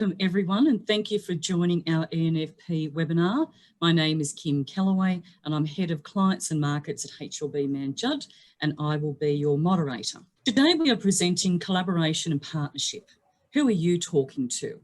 Welcome everyone, and thank you for joining our ENFP webinar. My name is Kim Callaway and I'm Head of Clients and Markets at HLB Mann Judd, and I will be your moderator. Today we are presenting collaboration and partnership. Who are you talking to?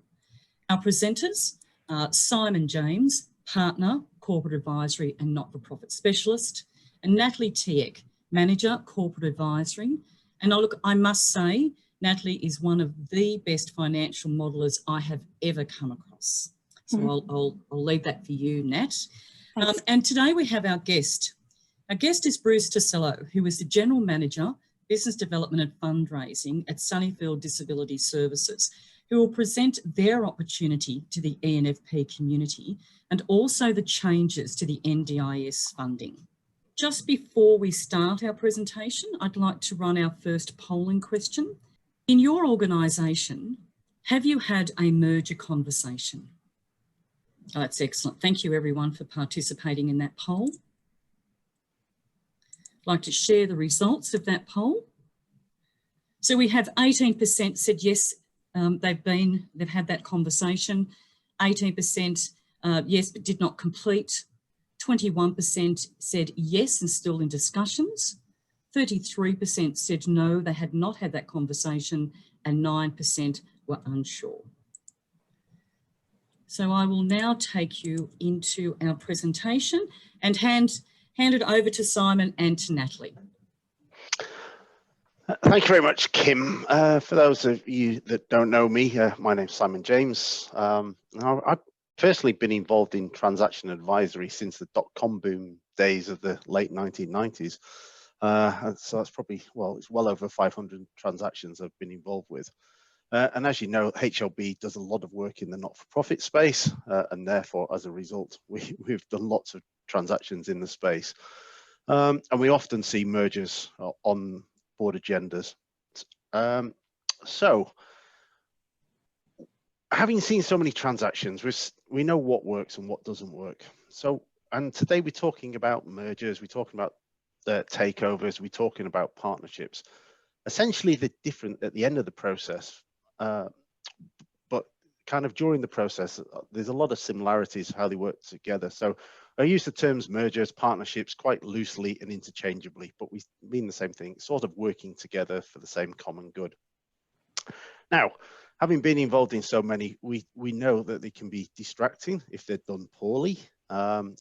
Our presenters are Simon James, Partner, Corporate Advisory and Not-for-Profit Specialist, and Natalie Tieck, Manager, Corporate Advisory. And I must say, Natalie is one of the best financial modelers I have ever come across. So I'll leave that for you, Nat. And today we have our guest. Our guest is Bruce Tosello, who is the General Manager, Business Development and Fundraising at Sunnyfield Disability Services, who will present their opportunity to the ENFP community and also the changes to the NDIS funding. Just before we start our presentation, I'd like to run our first polling question. In your organisation, have you had a merger conversation? Oh, that's excellent. Thank you everyone for participating in that poll. I'd like to share the results of that poll. So we have 18% said yes, they've had that conversation. 18% yes, but did not complete. 21% said yes and still in discussions. 33% said no, they had not had that conversation, and 9% were unsure. So I will now take you into our presentation and hand it over to Simon and to Natalie. Thank you very much, Kim. For those of you that don't know me, my name's Simon James. I've personally been involved in transaction advisory since the dot-com boom days of the late 1990s. So that's probably, well, it's well over 500 transactions I've been involved with. And as you know, HLB does a lot of work in the not-for-profit space, and therefore, as a result, we've done lots of transactions in the space. And we often see mergers on board agendas. So, having seen so many transactions, we know what works and what doesn't work. So, and today we're talking about mergers, we're talking about takeovers, we're talking about partnerships. Essentially, they're different at the end of the process, but kind of during the process, there's a lot of similarities how they work together. So I use the terms mergers, partnerships quite loosely and interchangeably, but we mean the same thing, sort of working together for the same common good. Now, having been involved in so many, we know that they can be distracting if they're done poorly. And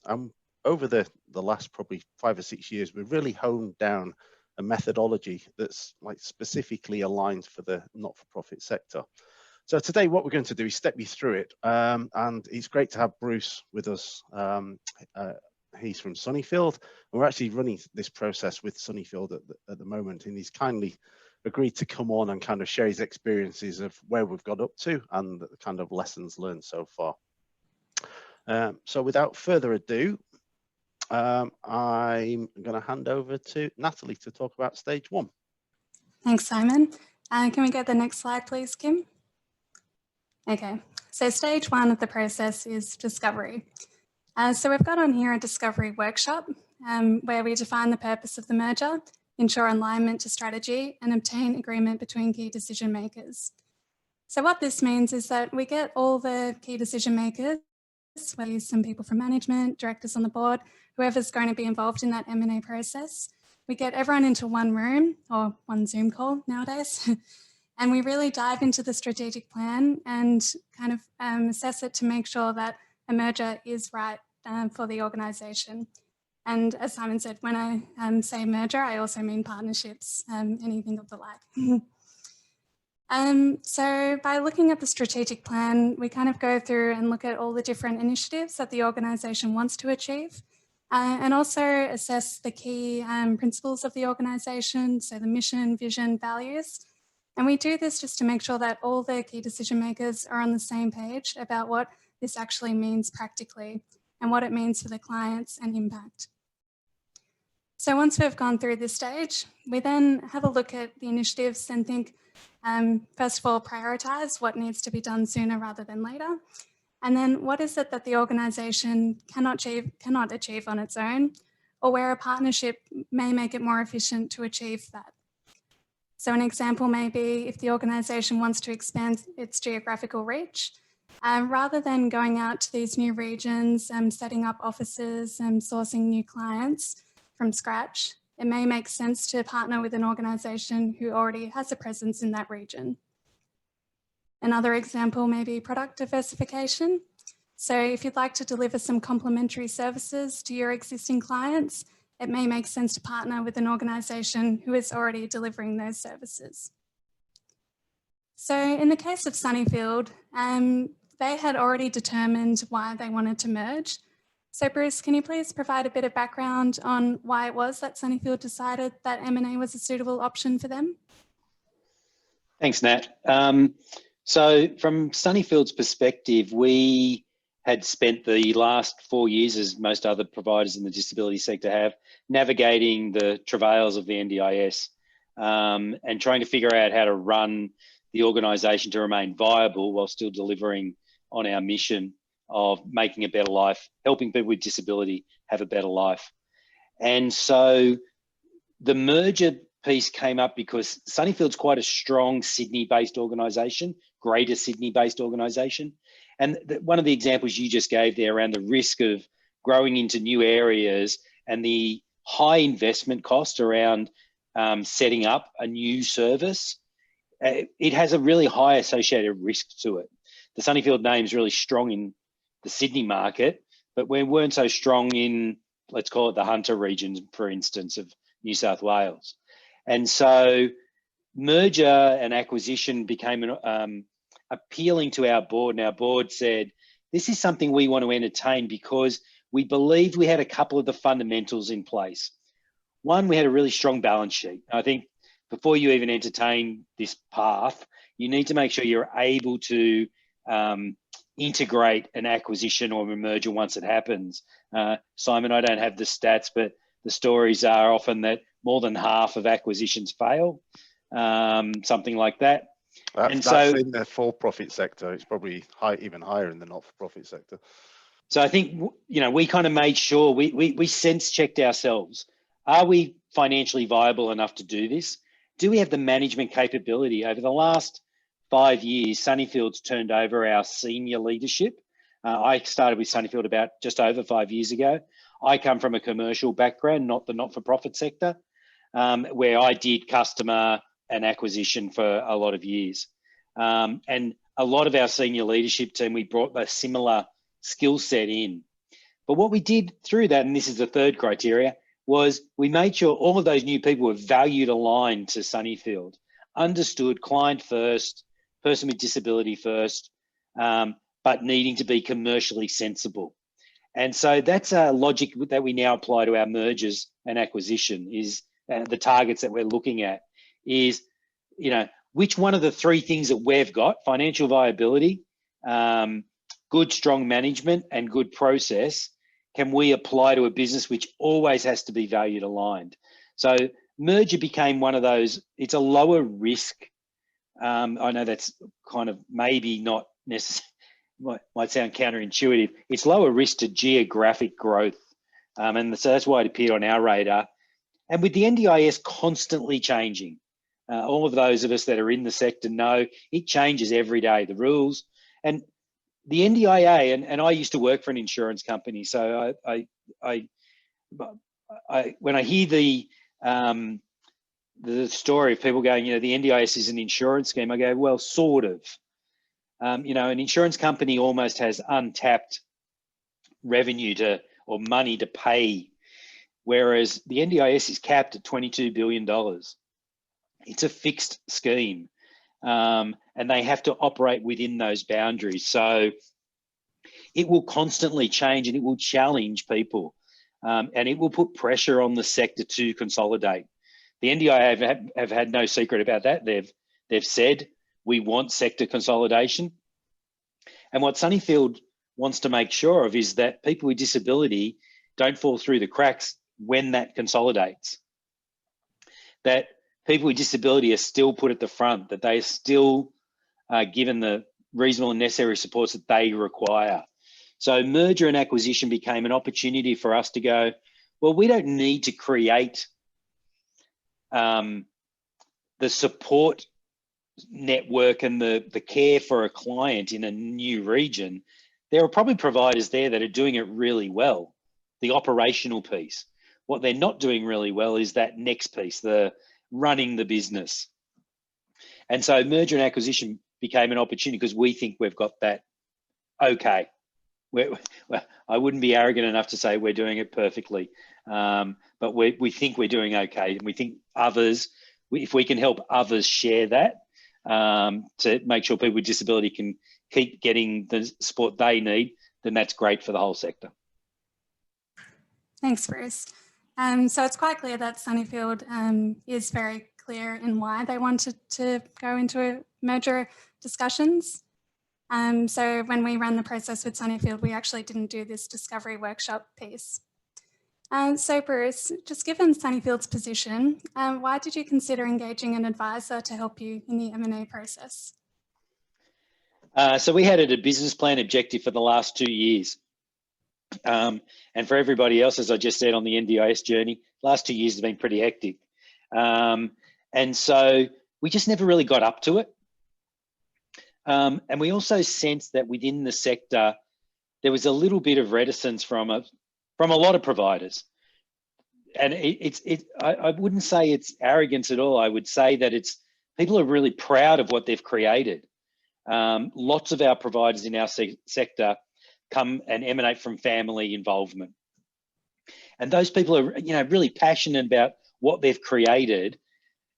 over the last probably 5 or 6 years, we've really honed down a methodology that's like specifically aligned for the not-for-profit sector. So today what we're going to do is step you through it, and it's great to have Bruce with us. He's from Sunnyfield, and we're actually running this process with Sunnyfield at the moment, and he's kindly agreed to come on and kind of share his experiences of where we've got up to and the kind of lessons learned so far. So without further ado, I'm going to hand over to Natalie to talk about stage 1. Thanks, Simon. Can we get the next slide, please, Kim? Okay, so stage 1 of the process is discovery. So we've got on here a discovery workshop where we define the purpose of the merger, ensure alignment to strategy, and obtain agreement between key decision makers. So what this means is that we get all the key decision makers, whether some people from management, directors on the board, whoever's going to be involved in that M&A process. We get everyone into one room or one Zoom call nowadays, and we really dive into the strategic plan and kind of assess it to make sure that a merger is right for the organisation. And as Simon said, when I say merger, I also mean partnerships, anything of the like. So by looking at the strategic plan, we kind of go through and look at all the different initiatives that the organisation wants to achieve, and also assess the key principles of the organisation, so the mission, vision, values. And we do this just to make sure that all the key decision makers are on the same page about what this actually means practically and what it means for the clients and impact. So once we've gone through this stage, we then have a look at the initiatives and think, first of all, prioritise what needs to be done sooner rather than later. And then what is it that the organisation cannot achieve on its own, or where a partnership may make it more efficient to achieve that. So an example may be if the organisation wants to expand its geographical reach, Rather than going out to these new regions and setting up offices and sourcing new clients from scratch, it may make sense to partner with an organisation who already has a presence in that region. Another example may be product diversification. So if you'd like to deliver some complementary services to your existing clients, it may make sense to partner with an organisation who is already delivering those services. So in the case of Sunnyfield, they had already determined why they wanted to merge. So Bruce, can you please provide a bit of background on why it was that Sunnyfield decided that M&A was a suitable option for them? Thanks, Nat. So from Sunnyfield's perspective, we had spent the last 4 years, as most other providers in the disability sector have, navigating the travails of the NDIS and trying to figure out how to run the organisation to remain viable while still delivering on our mission of making a better life, helping people with disability have a better life. And so the merger piece came up because Sunnyfield's quite a strong Sydney-based organisation, greater Sydney-based organisation. And one of the examples you just gave there around the risk of growing into new areas and the high investment cost around setting up a new service, it has a really high associated risk to it. The Sunnyfield name is really strong in the Sydney market, but we weren't so strong in, let's call it the Hunter region, for instance, of New South Wales. And so merger and acquisition became appealing to our board, and our board said, this is something we want to entertain because we believed we had a couple of the fundamentals in place. One, we had a really strong balance sheet. I think before you even entertain this path, you need to make sure you're able to integrate an acquisition or a merger once it happens. Simon, I don't have the stats, but the stories are often that more than half of acquisitions fail, something like that. That's in the for-profit sector. It's probably even higher in the not-for-profit sector. So I think, we kind of made sure we sense checked ourselves. Are we financially viable enough to do this? Do we have the management capability? Over the last 5 years, Sunnyfield's turned over our senior leadership. I started with Sunnyfield about just over 5 years ago. I come from a commercial background, not the not-for-profit sector, where I did customer and acquisition for a lot of years. And a lot of our senior leadership team, we brought a similar skill set in. But what we did through that, and this is the third criteria, was we made sure all of those new people were valued aligned to Sunnyfield, understood client first, person with disability first, but needing to be commercially sensible. And so that's a logic that we now apply to our mergers and acquisition is the targets that we're looking at is, which one of the three things that we've got, financial viability, good, strong management and good process, can we apply to a business which always has to be valued aligned? So merger became one of those, it's a lower risk. I know that's kind of maybe not necessarily, might sound counterintuitive. It's lower risk to geographic growth. And so that's why it appeared on our radar. And with the NDIS constantly changing, all of those of us that are in the sector know it changes every day, the rules. And the NDIA, and I used to work for an insurance company, so when I hear the story of people going, the NDIS is an insurance scheme, I go, well, sort of. An insurance company almost has untapped revenue or money to pay, whereas the NDIS is capped at $22 billion. It's a fixed scheme. And they have to operate within those boundaries. So it will constantly change and it will challenge people and it will put pressure on the sector to consolidate. The NDIA have had no secret about that. They've said, we want sector consolidation. And what Sunnyfield wants to make sure of is that people with disability don't fall through the cracks when that consolidates. That people with disability are still put at the front, that they are still given the reasonable and necessary supports that they require. So merger and acquisition became an opportunity for us to go, well, we don't need to create the support network and the care for a client in a new region, there are probably providers there that are doing it really well, the operational piece. What they're not doing really well is that next piece, the running the business. And so merger and acquisition became an opportunity because we think we've got that okay. I wouldn't be arrogant enough to say we're doing it perfectly, but we think we're doing okay. And we think others, if we can help others share that, to make sure people with disability can keep getting the support they need, then that's great for the whole sector. Thanks, Bruce. So it's quite clear that Sunnyfield is very clear in why they wanted to go into merger discussions. So when we ran the process with Sunnyfield, we actually didn't do this discovery workshop piece. So Bruce, just given Sunnyfield's position, why did you consider engaging an advisor to help you in the M&A process? So we had a business plan objective for the last 2 years. And for everybody else, as I just said, on the NDIS journey, last 2 years has been pretty hectic. And so we just never really got up to it. And we also sensed that within the sector, there was a little bit of reticence from a lot of providers. And I wouldn't say it's arrogance at all. I would say that people are really proud of what they've created. Lots of our providers in our sector come and emanate from family involvement. And those people are, really passionate about what they've created,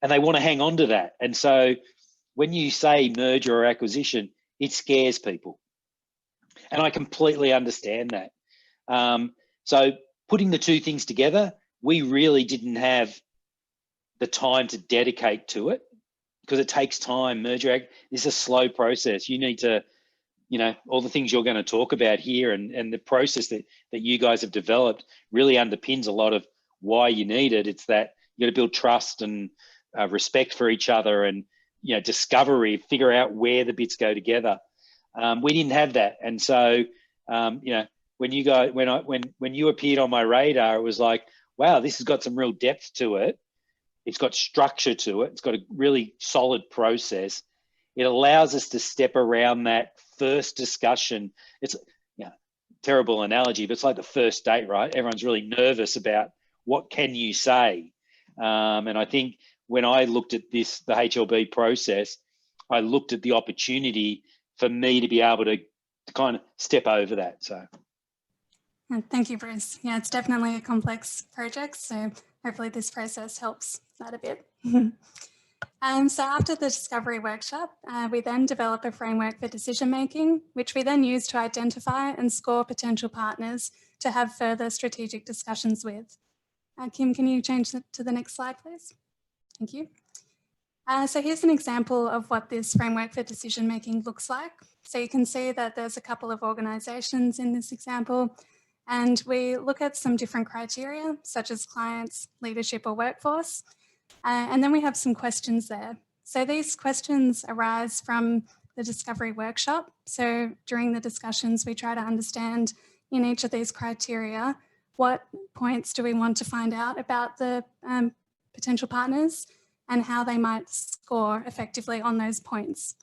and they want to hang on to that. And so when you say merger or acquisition, it scares people. And I completely understand that. So putting the two things together, we really didn't have the time to dedicate to it because it takes time. Merger is a slow process. You need to, all the things you're going to talk about here and the process that you guys have developed really underpins a lot of why you need it. It's that you got to build trust and respect for each other and, discovery, figure out where the bits go together. We didn't have that. And so, when you appeared on my radar, it was like, wow, this has got some real depth to it. It's got structure to it. It's got a really solid process. It allows us to step around that first discussion. It's terrible analogy, but it's like the first date, right? Everyone's really nervous about what can you say. And I think when I looked at the HLB process, I looked at the opportunity for me to be able to kind of step over that. So. Thank you, Bruce. Yeah, it's definitely a complex project, so hopefully this process helps that a bit. So after the discovery workshop, we then develop a framework for decision making, which we then use to identify and score potential partners to have further strategic discussions with. Kim, can you change to the next slide, please? Thank you. So here's an example of what this framework for decision making looks like. So you can see that there's a couple of organisations in this example, and we look at some different criteria, such as clients, leadership or workforce. And then we have some questions there. So these questions arise from the discovery workshop. So during the discussions, we try to understand in each of these criteria, what points do we want to find out about the potential partners and how they might score effectively on those points.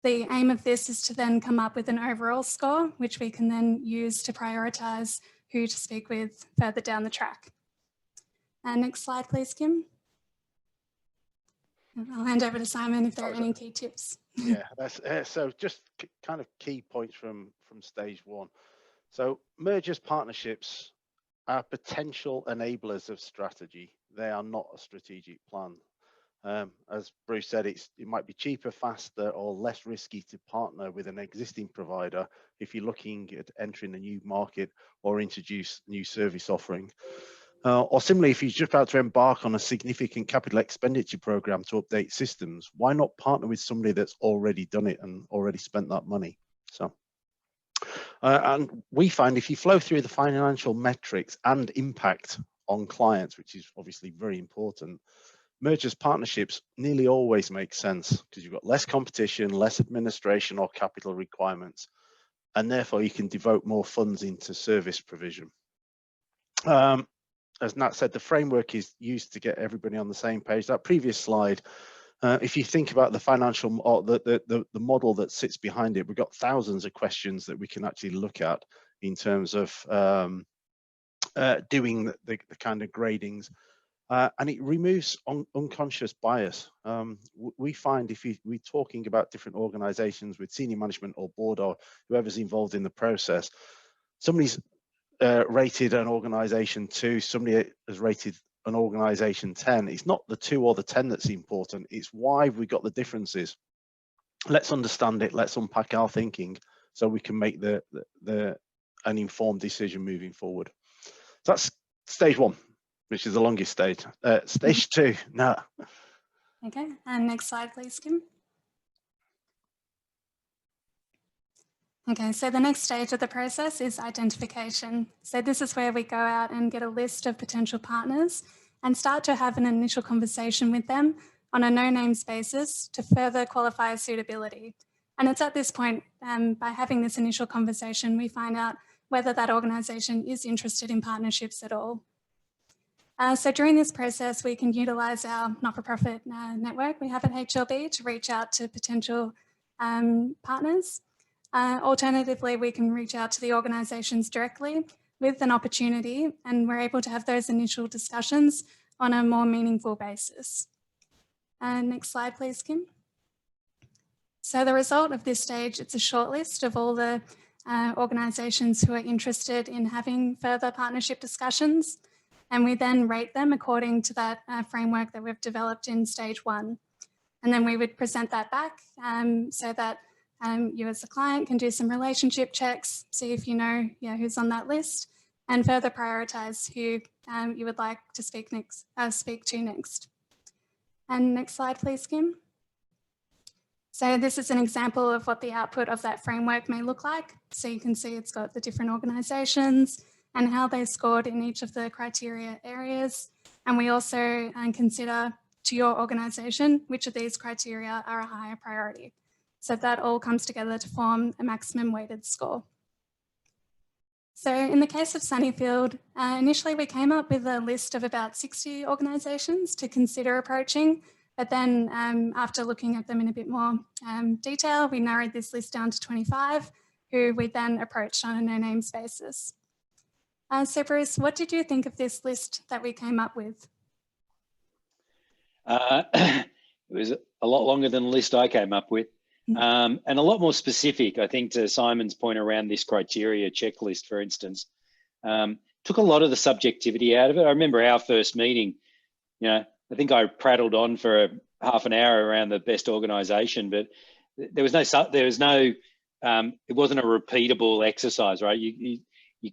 The aim of this is to then come up with an overall score, which we can then use to prioritise who to speak with further down the track. Next slide, please, Kim. I'll hand over to Simon if there are any key tips. Yeah, that's so just kind of key points from stage one. So mergers, partnerships are potential enablers of strategy. They are not a strategic plan. As Bruce said, it might be cheaper, faster, or less risky to partner with an existing provider if you're looking at entering a new market or introduce new service offering. Or similarly, if you're just about to embark on a significant capital expenditure program to update systems, why not partner with somebody that's already done it and already spent that money? So, and we find if you flow through the financial metrics and impact on clients, which is obviously very important, mergers, partnerships nearly always make sense because you've got less competition, less administration or capital requirements, and therefore you can devote more funds into service provision. As Nat said, the framework is used to get everybody on the same page. That previous slide If you think about the financial or the model that sits behind it, we've got thousands of questions that we can actually look at in terms of doing the kind of gradings, and it removes unconscious bias. We find if we're talking about different organizations with senior management or board or whoever's involved in the process, somebody's rated an organization 2, somebody has rated an organization 10. It's not the 2 or the 10 that's important, it's why we got the differences. Let's understand it, let's unpack our thinking so we can make an informed decision moving forward. So that's stage 1, which is the longest stage. Stage 2, no. Okay, and next slide, please, Kim. Okay, so the next stage of the process is identification. So this is where we go out and get a list of potential partners and start to have an initial conversation with them on a no-names basis to further qualify suitability. And it's at this point, by having this initial conversation, we find out whether that organisation is interested in partnerships at all. So during this process, we can utilise our not-for-profit network we have at HLB to reach out to potential partners. Alternatively, we can reach out to the organisations directly with an opportunity, and we're able to have those initial discussions on a more meaningful basis. Next slide, please, Kim. So the result of this stage, it's a shortlist of all the organisations who are interested in having further partnership discussions, and we then rate them according to that framework that we've developed in stage 1. And then we would present that back so that you as the client can do some relationship checks, see if you know who's on that list, and further prioritise who you would like to speak to next. And next slide, please, Kim. So this is an example of what the output of that framework may look like. So you can see it's got the different organisations and how they scored in each of the criteria areas. And we also consider to your organisation which of these criteria are a higher priority. So that all comes together to form a maximum weighted score. So in the case of Sunnyfield, initially we came up with a list of about 60 organisations to consider approaching, but then after looking at them in a bit more detail, we narrowed this list down to 25, who we then approached on a no-names basis. So Bruce, what did you think of this list that we came up with? It was a lot longer than the list I came up with. And a lot more specific, I think, to Simon's point around this criteria checklist, for instance. Took a lot of the subjectivity out of it. I remember our first meeting, I think I prattled on for half an hour around the best organisation, but it wasn't a repeatable exercise, right? You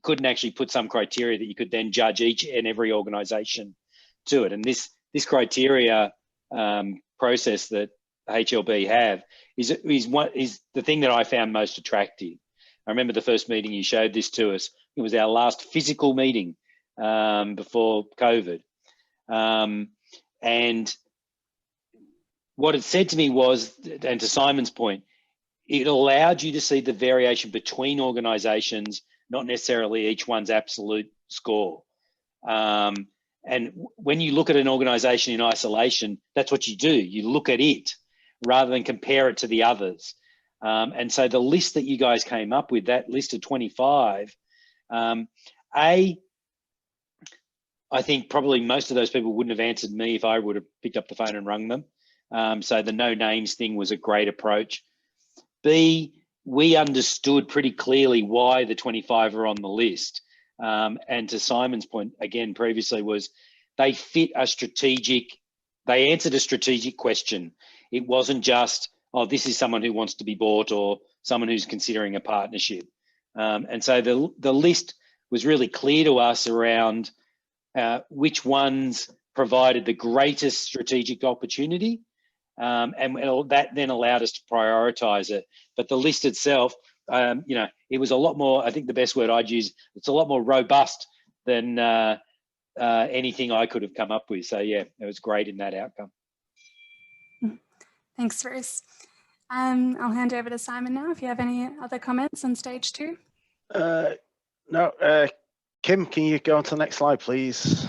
couldn't actually put some criteria that you could then judge each and every organisation to it. And this criteria process that HLB have is the thing that I found most attractive. I remember the first meeting you showed this to us. It was our last physical meeting before COVID. And what it said to me was, and to Simon's point, it allowed you to see the variation between organisations, not necessarily each one's absolute score. And when you look at an organisation in isolation, that's what you do. You look at it rather than compare it to the others. And so the list that you guys came up with, that list of 25, I think probably most of those people wouldn't have answered me if I would have picked up the phone and rung them. So the no names thing was a great approach. B, we understood pretty clearly why the 25 are on the list. And to Simon's point again previously, was they fit a strategic, they answered a strategic question. It wasn't just, oh, this is someone who wants to be bought or someone who's considering a partnership. And so the list was really clear to us around which ones provided the greatest strategic opportunity. And that then allowed us to prioritize it. But the list itself, it was a lot more, I think the best word I'd use, it's a lot more robust than anything I could have come up with. So yeah, it was great in that outcome. Thanks, Bruce. I'll hand over to Simon now if you have any other comments on stage 2. No, Kim, can you go on to the next slide, please?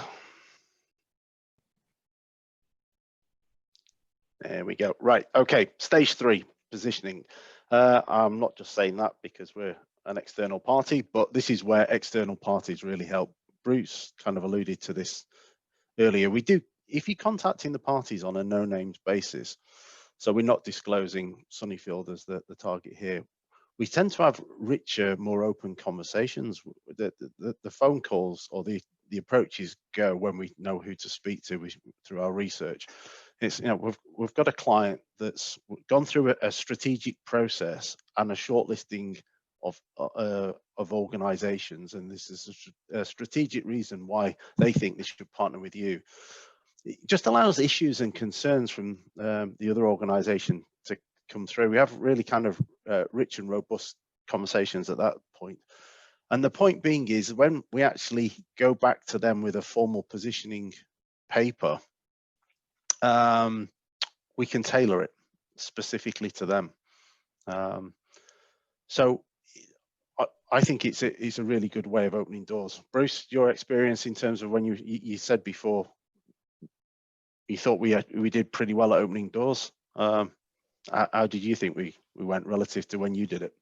There we go. Right. Okay. Stage 3, positioning. I'm not just saying that because we're an external party, but this is where external parties really help. Bruce kind of alluded to this earlier. We do, if you're contacting the parties on a no names basis, so we're not disclosing Sunnyfield as the target here, we tend to have richer, more open conversations. The phone calls or the approaches go when we know who to speak to through our research. It's, you know, we've got a client that's gone through a strategic process and a shortlisting of organizations, and this is a strategic reason why they think they should partner with you. It just allows issues and concerns from the other organization to come through. We have really kind of rich and robust conversations at that point. And the point being is, when we actually go back to them with a formal positioning paper, we can tailor it specifically to them. So I think it's a really good way of opening doors. Bruce, your experience in terms of when you said before you thought we did pretty well at opening doors. How did you think we went relative to when you did it?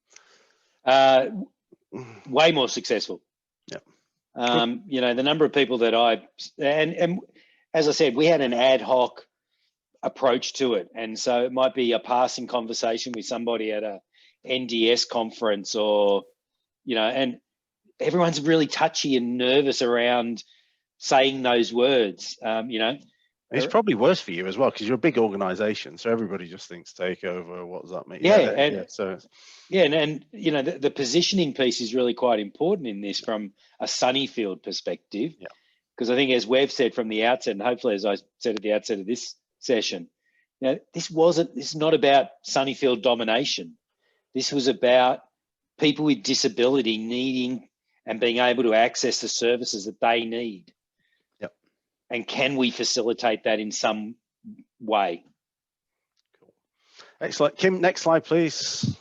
Way more successful. Yeah. You know, the number of people that and as I said, we had an ad hoc approach to it, and so it might be a passing conversation with somebody at a NDS conference, or you know, and everyone's really touchy and nervous around saying those words. You know, it's probably worse for you as well because you're a big organization, so everybody just thinks takeover. What does that mean? Yeah, and you know, the positioning piece is really quite important in this from a Sunnyfield perspective. Yeah. Because I think, as we've said from the outset, and hopefully as I said at the outset of this session, you know, this is not about Sunnyfield domination. This was about people with disability needing and being able to access the services that they need. Yep. And can we facilitate that in some way? Cool. Excellent. Kim, next slide, please.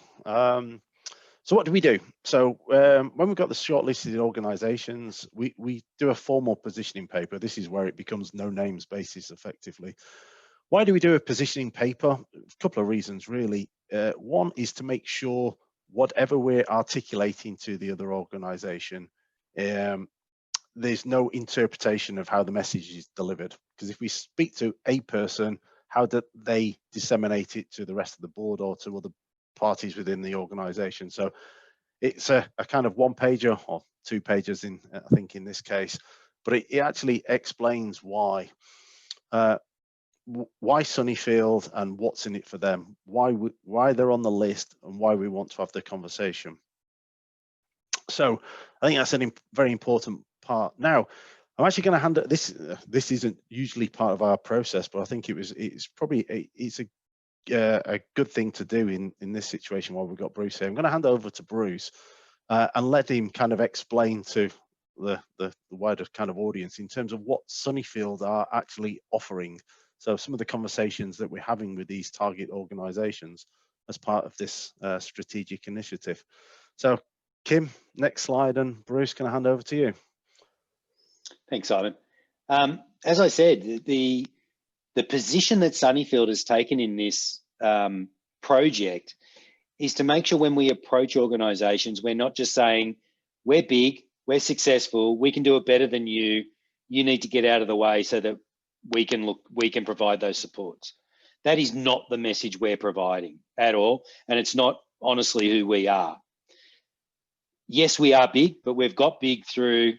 So what do we do? So when we've got the shortlisted organizations, we do a formal positioning paper. This is where it becomes no names basis effectively. Why do we do a positioning paper? A couple of reasons, really. One is to make sure whatever we're articulating to the other organization, there's no interpretation of how the message is delivered. Because if we speak to a person, how do they disseminate it to the rest of the board or to other parties within the organization? So it's a kind of 1-pager or 2 pages in, I think, in this case, but it actually explains why Sunnyfield and what's in it for them, why they're on the list, and why we want to have the conversation. So I think that's a very important part. Now I'm actually going to hand it, this isn't usually part of our process, but I think it's probably a good thing to do in this situation while we've got Bruce here. I'm going to hand over to Bruce and let him kind of explain to the wider kind of audience in terms of what Sunnyfield are actually offering. So some of the conversations that we're having with these target organizations as part of this strategic initiative. So Kim, next slide, and Bruce, can I hand over to you? Thanks, Simon. As I said, the position that Sunnyfield has taken in this project is to make sure when we approach organizations, we're not just saying, we're big, we're successful, we can do it better than you need to get out of the way so that we can provide those supports. That is not the message we're providing at all, and it's not honestly who we are. Yes, we are big, but we've got big through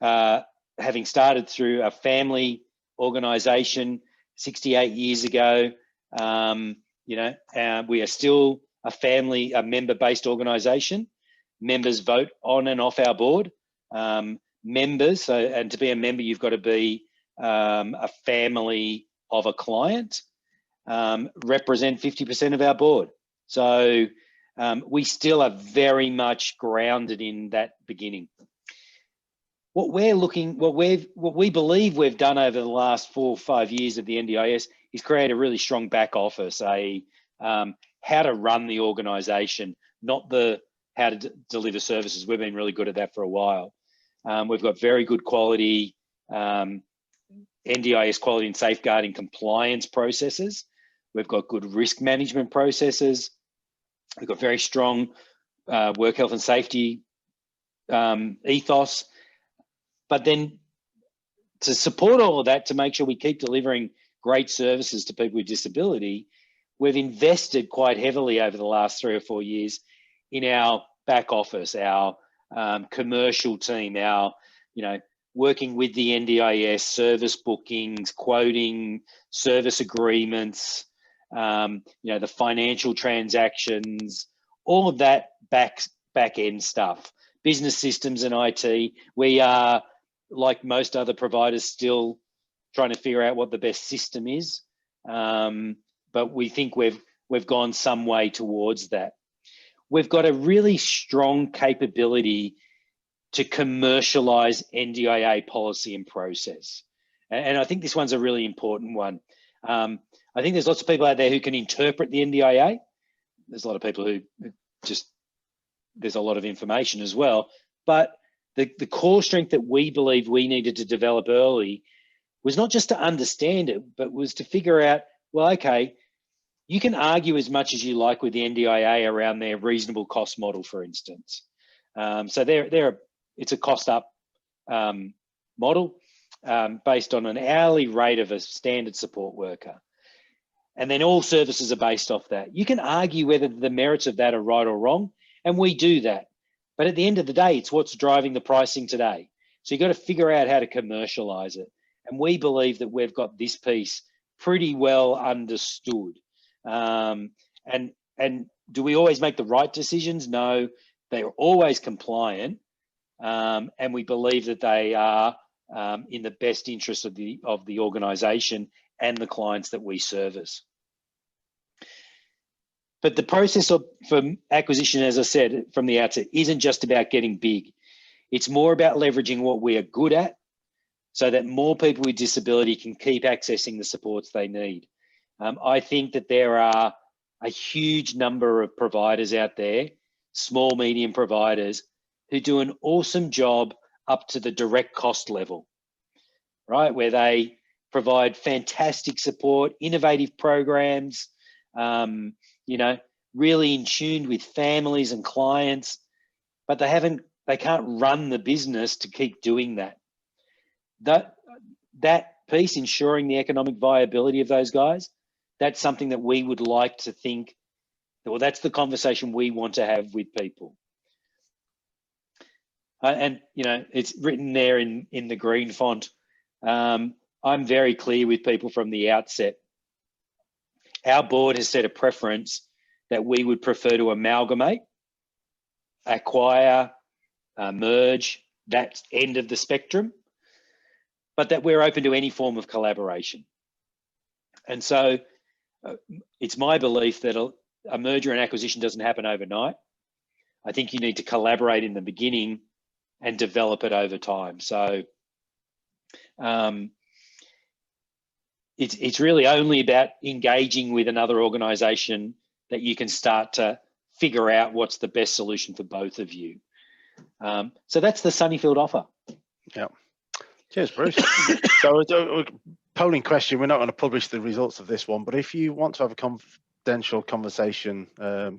having started through a family organization 68 years ago. You know, we are still a member-based organization. Members vote on and off our board. Members, and to be a member, you've got to be a family of a client, represent 50% of our board. So we still are very much grounded in that beginning. What we believe we've done over the last 4 or 5 years of the NDIS is create a really strong back office, how to run the organization, not how to deliver services. We've been really good at that for a while. We've got very good quality NDIS quality and safeguarding compliance processes. We've got good risk management processes. We've got very strong work health and safety ethos. But then to support all of that, to make sure we keep delivering great services to people with disability, we've invested quite heavily over the last 3 or 4 years in our back office, our commercial team, our, working with the NDIS, service bookings, quoting, service agreements, the financial transactions, all of that back end stuff, business systems and IT. We are, like most other providers, still trying to figure out what the best system is, but we think we've gone some way towards that. We've got a really strong capability to commercialize NDIA policy and process, and I think this one's a really important one. I think there's lots of people out there who can interpret the NDIA. There's a lot of people who just, there's a lot of information as well, but the core strength that we believe we needed to develop early was not just to understand it, but was to figure out, well, okay, you can argue as much as you like with the NDIA around their reasonable cost model, for instance. So it's a cost up model based on an hourly rate of a standard support worker. And then all services are based off that. You can argue whether the merits of that are right or wrong, and we do that. But at the end of the day, it's what's driving the pricing today. So you've got to figure out how to commercialize it. And we believe that we've got this piece pretty well understood. And do we always make the right decisions? No, they are always compliant. And we believe that they are in the best interest of the organization and the clients that we service. But the process for acquisition, as I said from the outset, isn't just about getting big. It's more about leveraging what we are good at so that more people with disability can keep accessing the supports they need. I think that there are a huge number of providers out there, small, medium providers, who do an awesome job up to the direct cost level, right? Where they provide fantastic support, innovative programs, really in tune with families and clients, but they can't run the business to keep doing that. That piece, ensuring the economic viability of those guys, that's something that we would like to think, well, that's the conversation we want to have with people. And it's written there in the green font. I'm very clear with people from the outset. Our board has set a preference that we would prefer to amalgamate, acquire, merge, that end of the spectrum, but that we're open to any form of collaboration. And so it's my belief that a merger and acquisition doesn't happen overnight. I think you need to collaborate in the beginning and develop it over time. So it's really only about engaging with another organisation that you can start to figure out what's the best solution for both of you. So that's the Sunnyfield offer. Yeah. Cheers, Bruce. So polling question, we're not going to publish the results of this one, but if you want to have a confidential conversation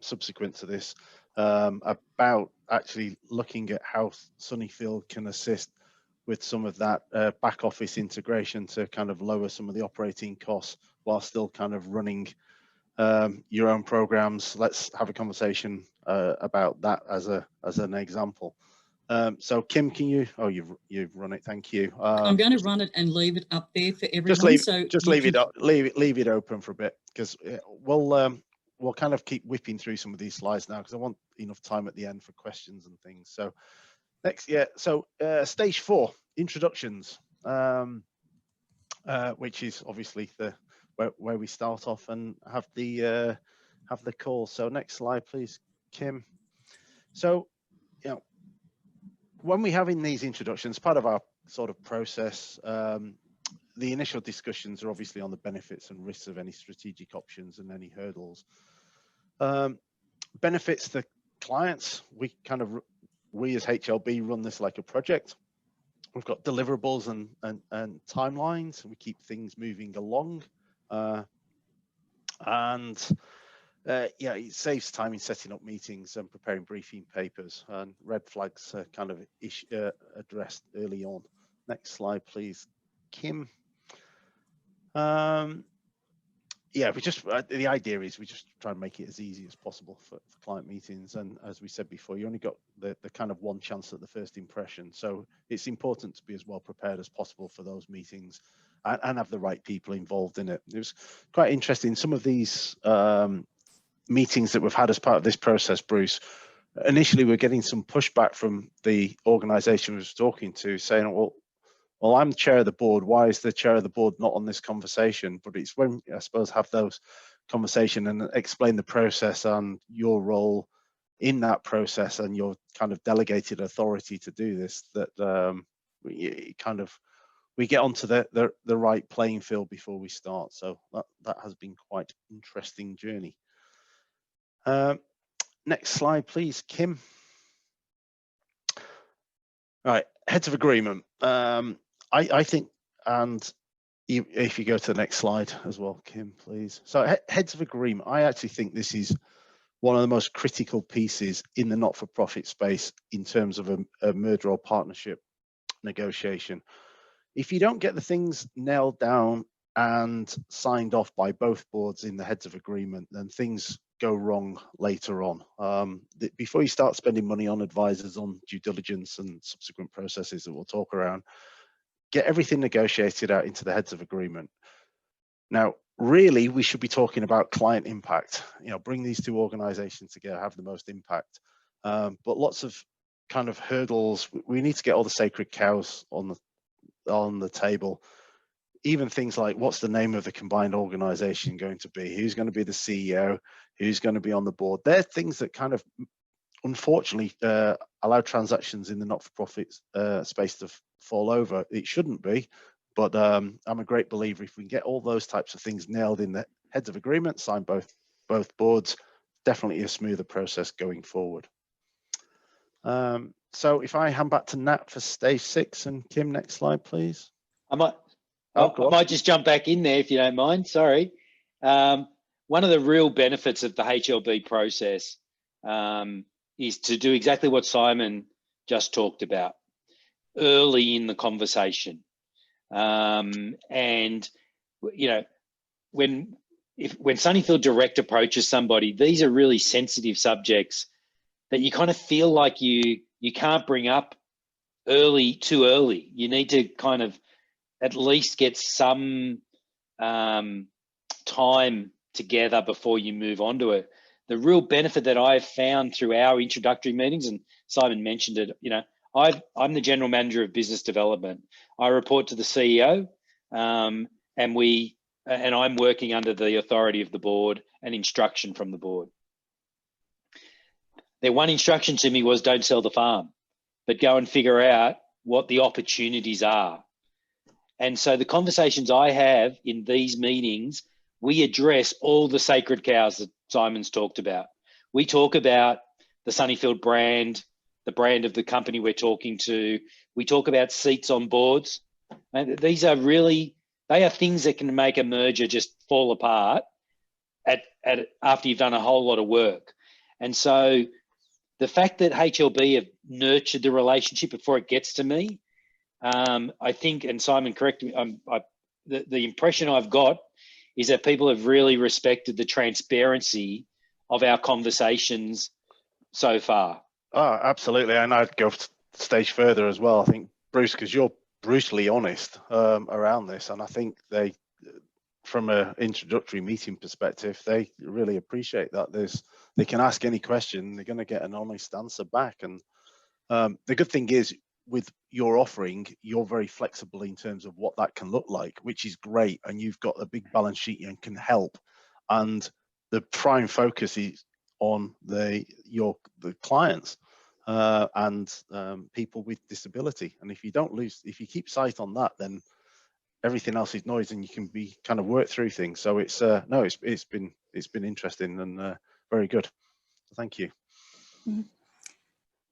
subsequent to this about actually looking at how Sunnyfield can assist with some of that back office integration to kind of lower some of the operating costs while still kind of running your own programs, let's have a conversation about that as an example. So Kim, can you? Oh, you've run it. Thank you. I'm going to run it and leave it up there for everyone. Leave it open for a bit, because we'll kind of keep whipping through some of these slides now, because I want enough time at the end for questions and things. So next, so stage 4, introductions, which is obviously where we start off and have the call. So next slide, please, Kim. So when we're having these introductions, part of our sort of process, the initial discussions are obviously on the benefits and risks of any strategic options and any hurdles. Benefits to clients, we as HLB run this like a project. We've got deliverables and timelines, and we keep things moving along. And yeah, it saves time in setting up meetings and preparing briefing papers, and red flags are kind of addressed early on. Next slide, please, Kim. Yeah, the idea is we just try and make it as easy as possible for client meetings. And as we said before, you only got the kind of one chance at the first impression. So it's important to be as well prepared as possible for those meetings and have the right people involved in it. It was quite interesting. Some of these meetings that we've had as part of this process, Bruce, initially we're getting some pushback from the organization we was talking to, saying, well, I'm the chair of the board. Why is the chair of the board not on this conversation? But it's when, I suppose, have those conversation and explain the process and your role in that process and your kind of delegated authority to do this, that we get onto the right playing field before we start. So that has been quite an interesting journey. Next slide, please, Kim. All right, heads of agreement. I think, and if you go to the next slide as well, Kim, please. So heads of agreement, I actually think this is one of the most critical pieces in the not-for-profit space in terms of a merger or partnership negotiation. If you don't get the things nailed down and signed off by both boards in the heads of agreement, then things go wrong later on. Before you start spending money on advisors, on due diligence and subsequent processes that we'll talk around, get everything negotiated out into the heads of agreement. Now, really, we should be talking about client impact. You know, bring these two organizations together, have the most impact. But lots of kind of hurdles. We need to get all the sacred cows on the table. Even things like, what's the name of the combined organization going to be? Who's going to be the CEO? Who's going to be on the board? They're things that kind of, unfortunately, allow transactions in the not-for-profit space to fall over. It shouldn't be, but I'm a great believer if we can get all those types of things nailed in the heads of agreement, sign both boards, definitely a smoother process going forward. So if I hand back to Nat for stage 6, and Kim, next slide, please. I might just jump back in there if you don't mind. Sorry. One of the real benefits of the HLB process is to do exactly what Simon just talked about early in the conversation. And you know, when Sunnyfield direct approaches somebody, these are really sensitive subjects that you kind of feel like you can't bring up too early. You need to kind of at least get some time together before you move on to it. The real benefit that I've found through our introductory meetings, and Simon mentioned it, you know, I'm the general manager of business development. I report to the CEO, and I'm working under the authority of the board and instruction from the board. Their one instruction to me was, don't sell the farm, but go and figure out what the opportunities are. And so the conversations I have in these meetings, we address all the sacred cows that Simon's talked about. We talk about the Sunnyfield brand, the brand of the company we're talking to. We talk about seats on boards. And these are really, they are things that can make a merger just fall apart after you've done a whole lot of work. And so the fact that HLB have nurtured the relationship before it gets to me, I think, and Simon, correct me, the impression I've got is that people have really respected the transparency of our conversations so far. Oh, absolutely. And I'd go a stage further as well. I think, Bruce, because you're brutally honest around this, and I think they, from an introductory meeting perspective, they really appreciate that. They can ask any question, they're going to get an honest answer back. And the good thing is, with your offering, you're very flexible in terms of what that can look like, which is great. And you've got a big balance sheet and can help. And the prime focus is on the clients and people with disability. And if you keep sight on that, then everything else is noise, and you can be kind of work through things. So it's it's been interesting and very good. Thank you.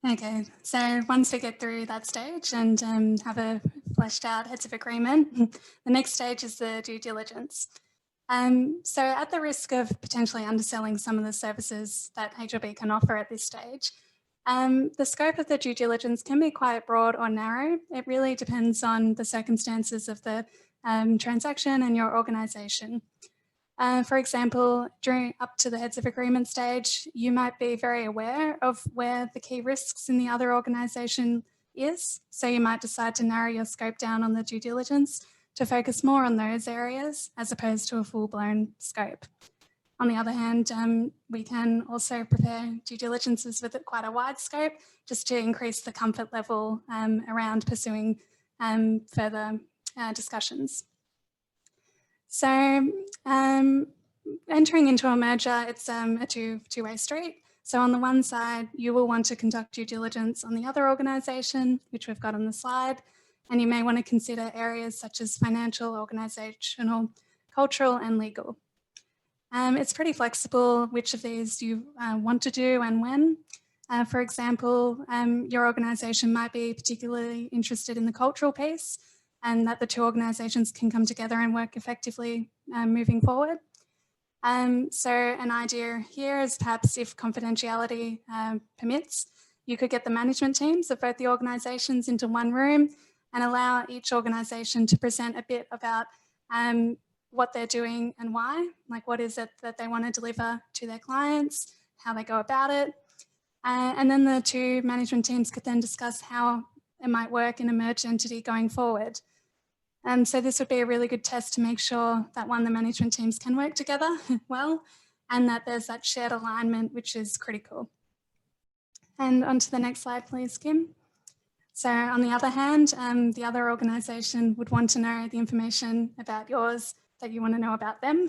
Okay, so once we get through that stage and have a fleshed out heads of agreement, the next stage is the due diligence. So at the risk of potentially underselling some of the services that HLB can offer at this stage, the scope of the due diligence can be quite broad or narrow. It really depends on the circumstances of the transaction and your organisation. For example, during up to the heads of agreement stage, you might be very aware of where the key risks in the other organisation is. So you might decide to narrow your scope down on the due diligence to focus more on those areas as opposed to a full-blown scope. On the other hand, we can also prepare due diligences with quite a wide scope just to increase the comfort level around pursuing further discussions. So entering into a merger, it's a two-way street. So on the one side, you will want to conduct due diligence on the other organisation, which we've got on the slide, and you may want to consider areas such as financial, organisational, cultural and legal. It's pretty flexible which of these you want to do and when. For example, your organisation might be particularly interested in the cultural piece and that the two organisations can come together and work effectively moving forward. So an idea here is perhaps if confidentiality permits, you could get the management teams of both the organisations into one room and allow each organisation to present a bit about what they're doing and why, like what is it that they want to deliver to their clients, how they go about it. And then the two management teams could then discuss how it might work in a merged entity going forward. So this would be a really good test to make sure that one, the management teams can work together well, and that there's that shared alignment, which is critical. And on to the next slide, please, Kim. So on the other hand, the other organisation would want to know the information about yours that you want to know about them.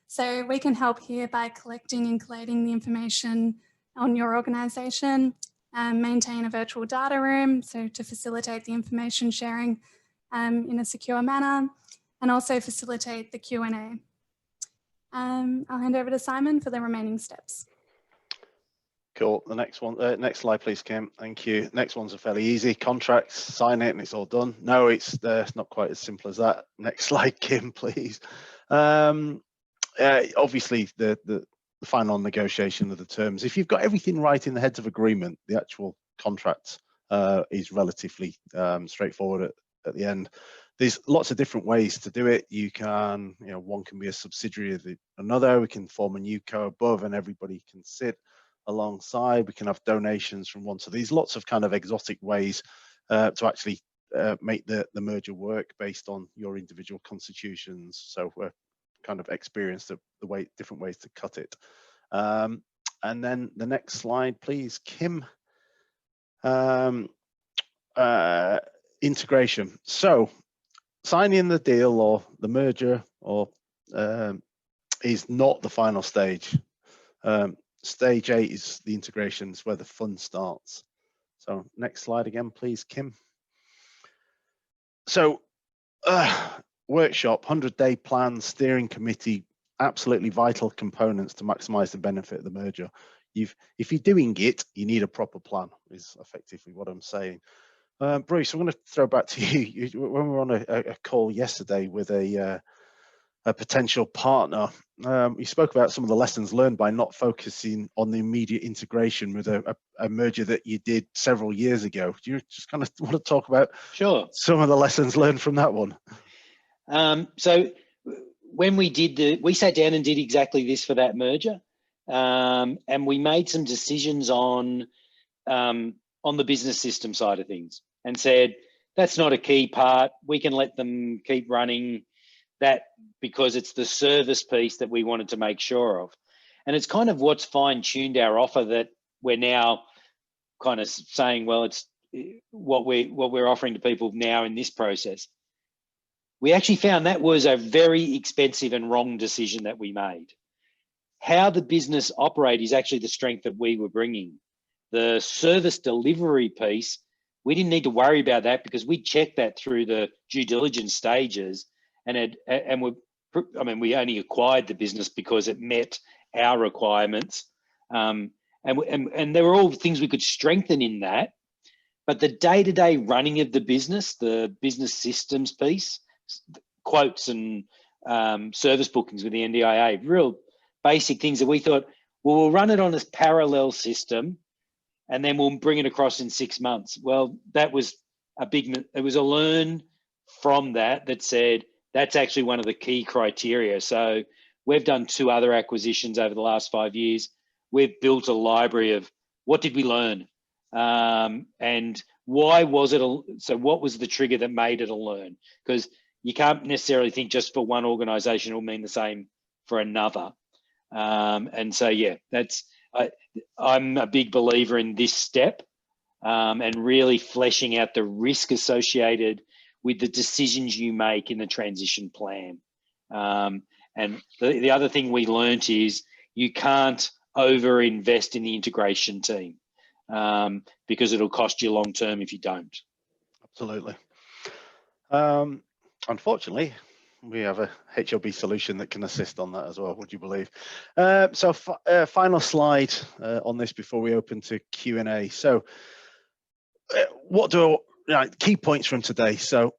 So we can help here by collecting and collating the information on your organisation, maintain a virtual data room, so to facilitate the information sharing in a secure manner, and also facilitate the Q&A. I'll hand over to Simon for the remaining steps. Cool. The next one, next slide, please, Kim. Thank you. Next one's a fairly easy. Contracts, sign it, and it's all done. No, it's not quite as simple as that. Next slide, Kim, please. Obviously, the final negotiation of the terms. If you've got everything right in the heads of agreement, the actual contract is relatively straightforward at the end. There's lots of different ways to do it. You can, one can be a subsidiary of another. We can form a new co above, and everybody can sit alongside. We can have donations from one. So there's lots of kind of exotic ways to actually make the merger work based on your individual constitutions. So we're kind of experienced the different ways to cut it. And then the next slide, please, Kim. Integration. So signing the deal or the merger or is not the final stage. Stage 8 is the integration, is where the fun starts. So next slide again, please, Kim. So workshop, 100-day plan, steering committee, absolutely vital components to maximize the benefit of the merger. If you're doing it, you need a proper plan, is effectively what I'm saying. Bruce, I'm going to throw back to you. When we were on a call yesterday with a potential partner, you spoke about some of the lessons learned by not focusing on the immediate integration with a merger that you did several years ago. Do you just kind of want to talk about some of the lessons learned from that one? So when we sat down and did exactly this for that merger, and we made some decisions on the business system side of things and said, that's not a key part. We can let them keep running that because it's the service piece that we wanted to make sure of. And it's kind of what's fine-tuned our offer that we're now kind of saying, well, it's what we're offering to people now in this process. We actually found that was a very expensive and wrong decision that we made. How the business operate is actually the strength that we were bringing. The service delivery piece, we didn't need to worry about that because we checked that through the due diligence stages, and we only acquired the business because it met our requirements, and there were all things we could strengthen in that. But the day-to-day running of the business systems piece, quotes and service bookings with the NDIA, real basic things that we thought, well, we'll run it on this parallel system and then we'll bring it across in 6 months. Well, that was it was a learn from that said, that's actually one of the key criteria. So we've done 2 other acquisitions over the last 5 years. We've built a library of what did we learn? And why was it? So what was the trigger that made it a learn? Because you can't necessarily think just for one organization, it will mean the same for another. And so, yeah, I'm a big believer in this step and really fleshing out the risk associated with the decisions you make in the transition plan. And the other thing we learnt is you can't over-invest in the integration team because it'll cost you long-term if you don't. Absolutely. Unfortunately, we have a HLB solution that can assist on that as well, would you believe? So final slide on this before we open to Q&A. So key points from today? So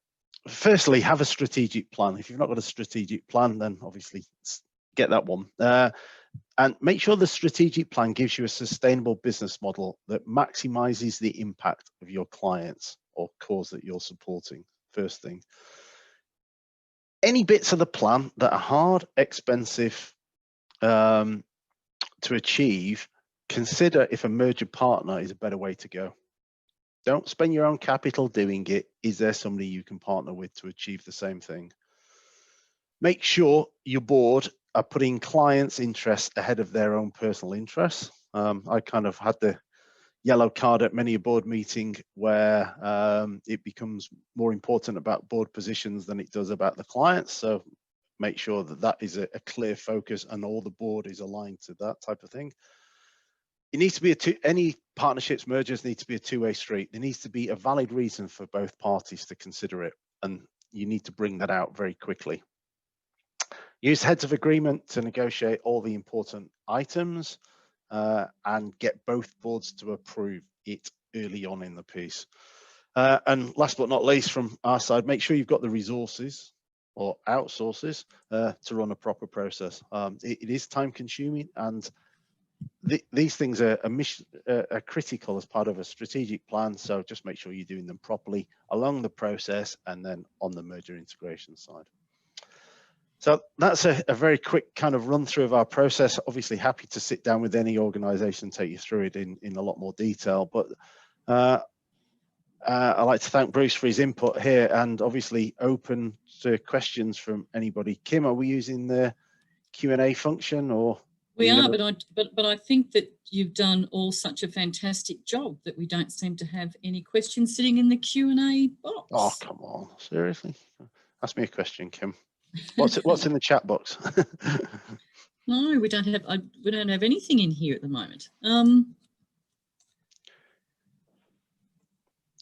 firstly, have a strategic plan. If you've not got a strategic plan, then obviously get that one. And make sure the strategic plan gives you a sustainable business model that maximizes the impact of your clients or cause that you're supporting, first thing. Any bits of the plan that are hard, expensive to achieve, consider if a merger partner is a better way to go. Don't spend your own capital doing it. Is there somebody you can partner with to achieve the same thing? Make sure your board are putting clients' interests ahead of their own personal interests. I kind of had the yellow card at many a board meeting where it becomes more important about board positions than it does about the clients. So make sure that that is a clear focus and all the board is aligned to that type of thing. It needs to be any partnerships, mergers need to be a two-way street. There needs to be a valid reason for both parties to consider it, and you need to bring that out very quickly. Use heads of agreement to negotiate all the important items and get both boards to approve it early on in the piece. And last but not least, from our side, make sure you've got the resources or outsources to run a proper process. It is time consuming, and these things are critical as part of a strategic plan. So just make sure you're doing them properly along the process and then on the merger integration side. So that's a very quick kind of run through of our process. Obviously happy to sit down with any organization, take you through it in a lot more detail, but I'd like to thank Bruce for his input here and obviously open to questions from anybody. Kim, are we using the Q&A function or? We are, but I think that you've done all such a fantastic job that we don't seem to have any questions sitting in the Q&A box. Oh, come on, seriously? Ask me a question, Kim. What's in the chat box? No, we don't have anything in here at the moment.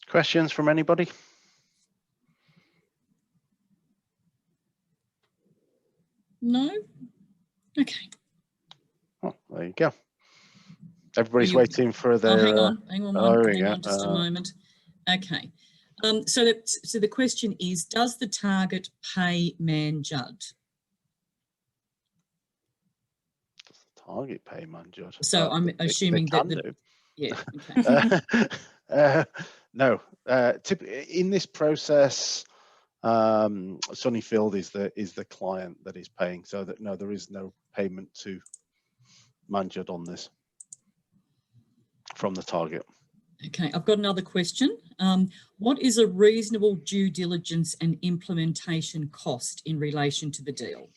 Questions from anybody? No? Okay. Oh, there you go. Everybody's waiting for their. Hang on, just a moment. Okay. So the question is, does the target pay Mann Judd? Does the target pay Mann Judd? So I'm assuming that. Yeah. Okay. No. In this process, Sunnyfield is the client that is paying. So that no, there is no payment to Mann Judd on this from the target. Okay, I've got another question. What is a reasonable due diligence and implementation cost in relation to the deal?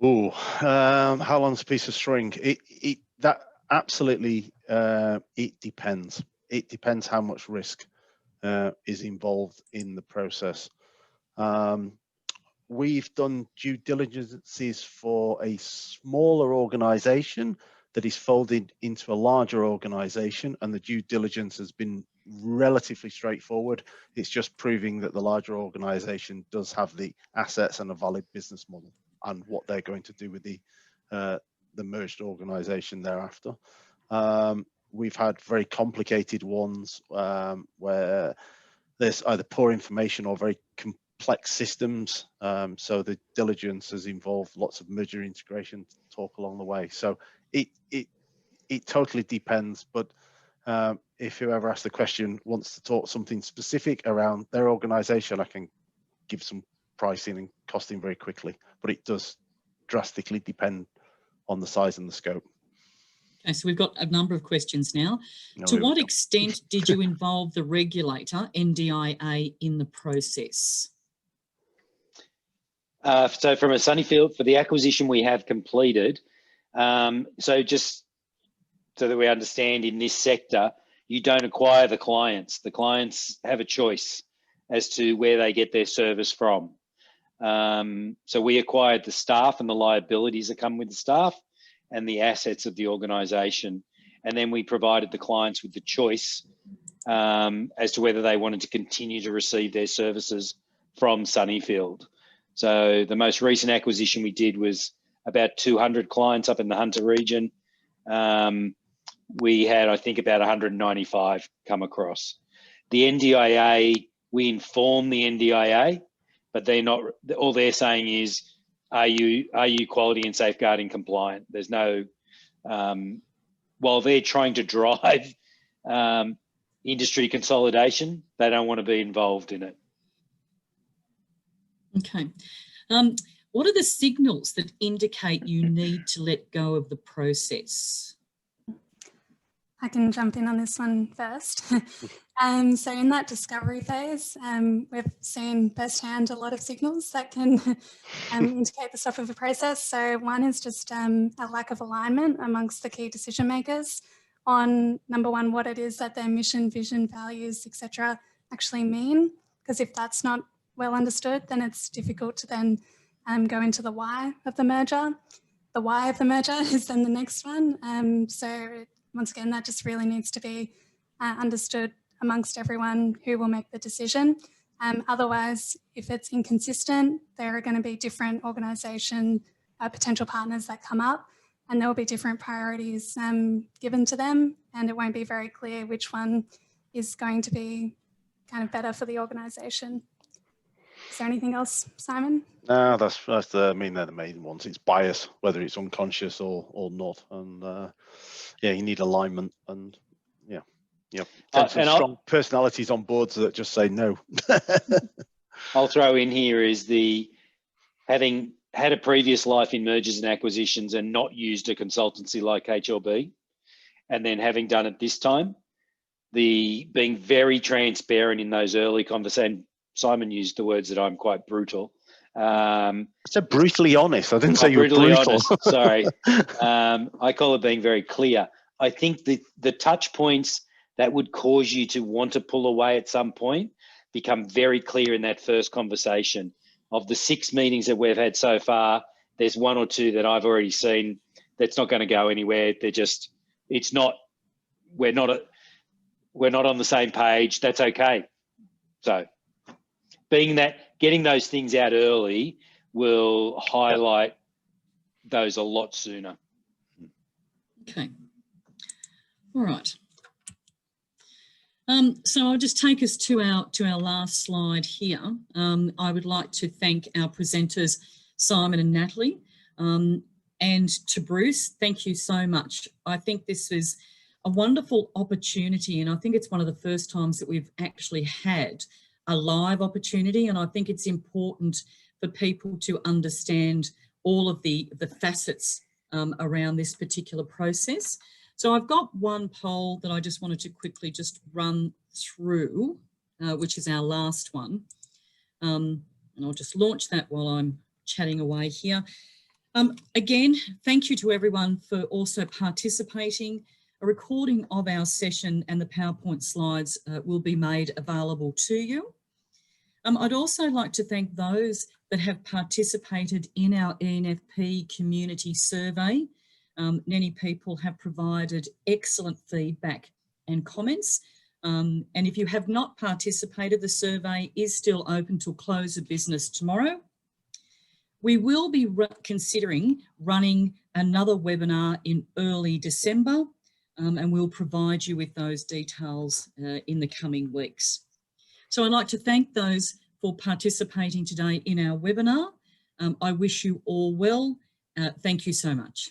Oh, how long's a piece of string? That absolutely, it depends. It depends how much risk is involved in the process. We've done due diligences for a smaller organization that is folded into a larger organization, and the due diligence has been relatively straightforward. It's just proving that the larger organization does have the assets and a valid business model and what they're going to do with the merged organization thereafter. We've had very complicated ones where there's either poor information or very complex systems. So the diligence has involved lots of merger integration talk along the way. So it totally depends. But if whoever asked the question wants to talk something specific around their organisation, I can give some pricing and costing very quickly. But it does drastically depend on the size and the scope. Okay, so we've got a number of questions now. No, To what extent did you involve the regulator, NDIA, in the process? So from a Sunnyfield, for the acquisition we have completed, so just so that we understand, in this sector, you don't acquire the clients. The clients have a choice as to where they get their service from. So we acquired the staff and the liabilities that come with the staff and the assets of the organisation. And then we provided the clients with the choice as to whether they wanted to continue to receive their services from Sunnyfield. So the most recent acquisition we did was about 200 clients up in the Hunter region. We had, I think, about 195 come across. The NDIA, we inform the NDIA, but they're not, all they're saying is, are you quality and safeguarding compliant? There's no, while they're trying to drive industry consolidation, they don't want to be involved in it. Okay. What are the signals that indicate you need to let go of the process? I can jump in on this one first. So in that discovery phase, we've seen firsthand a lot of signals that can indicate the stuff of the process. So one is just a lack of alignment amongst the key decision makers on, number one, what it is that their mission, vision, values, etc. actually mean. Because if that's not well understood, then it's difficult to then go into the why of the merger. The why of the merger is then the next one. So once again, that just really needs to be understood amongst everyone who will make the decision. Otherwise, if it's inconsistent, there are going to be different organisation potential partners that come up, and there will be different priorities given to them, and it won't be very clear which one is going to be kind of better for the organisation. Is there anything else, Simon? No, that's I mean, they're the main ones. It's bias, whether it's unconscious or not, and yeah, you need alignment, and some strong personalities on boards that just say no. I'll throw in here is the having had a previous life in mergers and acquisitions and not used a consultancy like HLB, and then having done it this time, the being very transparent in those early conversations. Simon used the words that I'm quite brutal. I said brutally honest. I didn't say you were brutally brutal. Honest, sorry. I call it being very clear. I think the touch points that would cause you to want to pull away at some point become very clear in that first conversation. Of the 6 meetings that we've had so far, there's 1 or 2 that I've already seen that's not going to go anywhere. They're just, it's not, we're not on the same page. That's okay. So being that, getting those things out early will highlight those a lot sooner. Okay. All right. So I'll just take us to our last slide here. I would like to thank our presenters, Simon and Natalie, and to Bruce. Thank you so much. I think this was a wonderful opportunity, and I think it's one of the first times that we've actually had a live opportunity, and I think it's important for people to understand all of the facets around this particular process. So I've got one poll that I just wanted to quickly just run through, which is our last one. And I'll just launch that while I'm chatting away here. Again, thank you to everyone for also participating. A recording of our session and the PowerPoint slides will be made available to you. I'd also like to thank those that have participated in our ENFP community survey. Many people have provided excellent feedback and comments. And if you have not participated, the survey is still open till close of business tomorrow. We will be considering running another webinar in early December, and we'll provide you with those details in the coming weeks. So I'd like to thank those for participating today in our webinar. I wish you all well. Thank you so much.